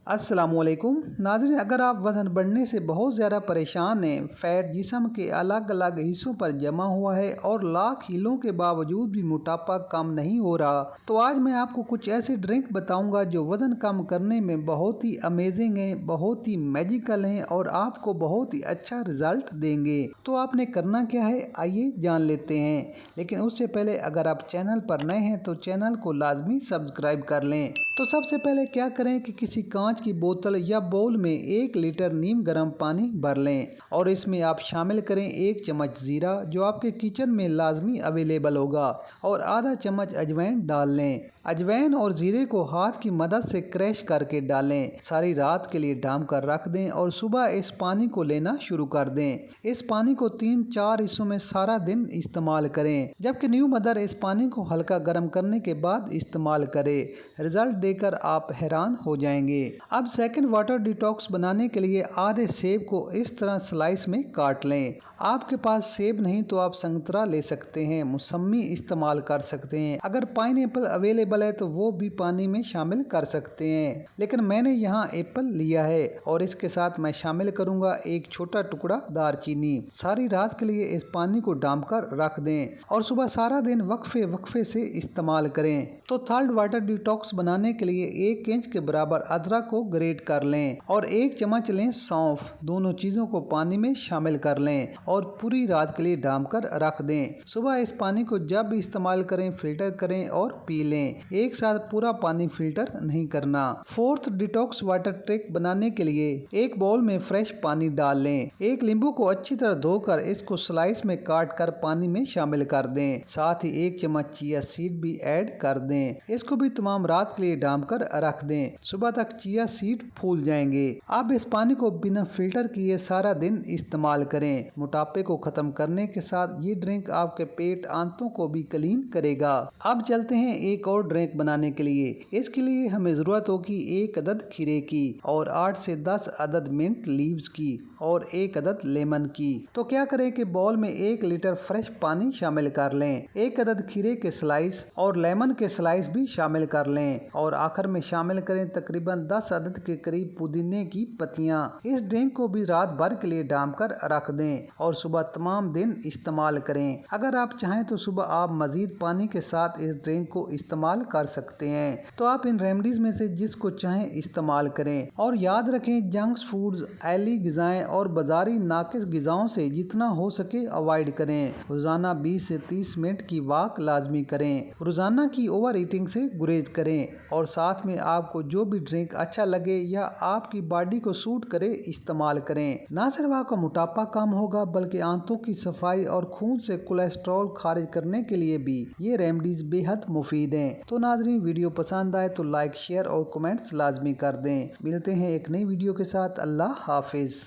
अस्सलामुअलैकुम नाज़रीन, अगर आप वज़न बढ़ने से बहुत ज़्यादा परेशान हैं, फ़ैट जिस्म के अलग अलग हिस्सों पर जमा हुआ है और लाख हीलों के बावजूद भी मोटापा कम नहीं हो रहा, तो आज मैं आपको कुछ ऐसे ड्रिंक बताऊंगा जो वज़न कम करने में बहुत ही अमेजिंग हैं, बहुत ही मैजिकल हैं और आपको बहुत ही अच्छा रिजल्ट देंगे। तो आपने करना क्या है, आइए जान लेते हैं। लेकिन उससे पहले अगर आप चैनल पर नए हैं तो चैनल को लाजमी सब्सक्राइब कर लें। तो सबसे पहले क्या करें कि किसी कांच की बोतल या बाउल में 1 लीटर नीम गर्म पानी भर लें और इसमें आप शामिल करें 1 चम्मच जीरा जो आपके किचन में लाजमी अवेलेबल होगा और आधा चम्मच अजवाइन डाल लें। अजवाइन और जीरे को हाथ की मदद से क्रैश करके डालें। सारी रात के लिए ढाँप कर रख दें और सुबह इस पानी को लेना शुरू कर दें। इस पानी को 3-4 हिस्सों में सारा दिन इस्तेमाल करें, जबकि न्यू मदर इस पानी को हल्का गर्म करने के बाद इस्तेमाल करें। रिजल्ट देकर आप हैरान हो जाएंगे। अब सेकंड वाटर डिटॉक्स बनाने के लिए आधे सेब को इस तरह स्लाइस में काट लें। आपके पास सेब नहीं तो आप संतरा ले सकते हैं, मौसमी इस्तेमाल कर सकते हैं। अगर पाइनएप्पल अवेलेबल है तो वो भी पानी में शामिल कर सकते हैं, लेकिन मैंने यहाँ एप्पल लिया है और इसके साथ मैं शामिल करूँगा 1 छोटा टुकड़ा दालचीनी। सारी रात के लिए इस पानी को डांप कर रख दें और सुबह सारा दिन वक्फे से इस्तेमाल करें। तो थर्ड वाटर डिटॉक्स बनाने के लिए 1 इंच के बराबर अदरक को ग्रेट कर लें और 1 चम्मच लें सौंफ। दोनों चीज़ों को पानी में शामिल कर लें और पूरी रात के लिए डांप कर रख दें। सुबह इस पानी को जब भी इस्तेमाल करें फिल्टर करें और पी लें। एक साथ पूरा पानी फिल्टर नहीं करना। फोर्थ डिटॉक्स वाटर ट्रिक बनाने के लिए एक बाउल में फ्रेश पानी डाल लें। 1 नींबू को अच्छी तरह धोकर इसको स्लाइस में काट कर पानी में शामिल कर दें। साथ ही 1 चम्मच चिया सीड भी ऐड कर दें। इसको भी तमाम रात के लिए डांप कर रख दें। सुबह तक चिया सीड फूल जाएंगे। अब इस पानी को बिना फिल्टर किए सारा दिन इस्तेमाल करें। मोटापे को खत्म करने के साथ ये ड्रिंक आपके पेट आंतों को भी क्लीन करेगा। अब चलते हैं एक और ड्रिंक बनाने के लिए। इसके लिए हमें जरूरत होगी 1 अदद खीरे की और 8 से 10 अदद मिंट लीव्स की और 1 अदद लेमन की। तो क्या करें कि बाउल में 1 लीटर फ्रेश पानी शामिल कर लें, 1 अदद खीरे के स्लाइस और लेमन के स्लाइस भी शामिल कर लें और आखिर में शामिल करें तकरीबन 10 अदद के करीब पुदीने की पत्तियां। इस ड्रिंक को भी रात भर के लिए डांप कर रख दें और सुबह तमाम दिन इस्तेमाल करें। अगर आप चाहें तो सुबह आप मजीद पानी के साथ इस ड्रिंक को इस्तेमाल कर सकते हैं। तो आप इन रेमेडीज में से जिसको चाहें इस्तेमाल करें और याद रखें जंक फूड्स, ऑयली ग़िज़ाएं और बाजारी नाकिस ग़िज़ाओं से जितना हो सके अवॉइड करें। रोजाना 20 से 30 मिनट की वॉक लाजमी करें। रोजाना की ओवर ईटिंग से गुरेज करें और साथ में आपको जो भी ड्रिंक अच्छा लगे या आपकी बॉडी को सूट करे इस्तेमाल करें। ना सिर्फ आपका मोटापा कम होगा बल्कि आंतों की सफाई और खून से कोलेस्ट्रॉल खारिज करने के लिए भी ये रेमेडीज बेहद मुफीद हैं। तो नाज़रीन, वीडियो पसंद आए तो लाइक, शेयर और कमेंट्स लाजमी कर दें। मिलते हैं एक नई वीडियो के साथ। अल्लाह हाफिज।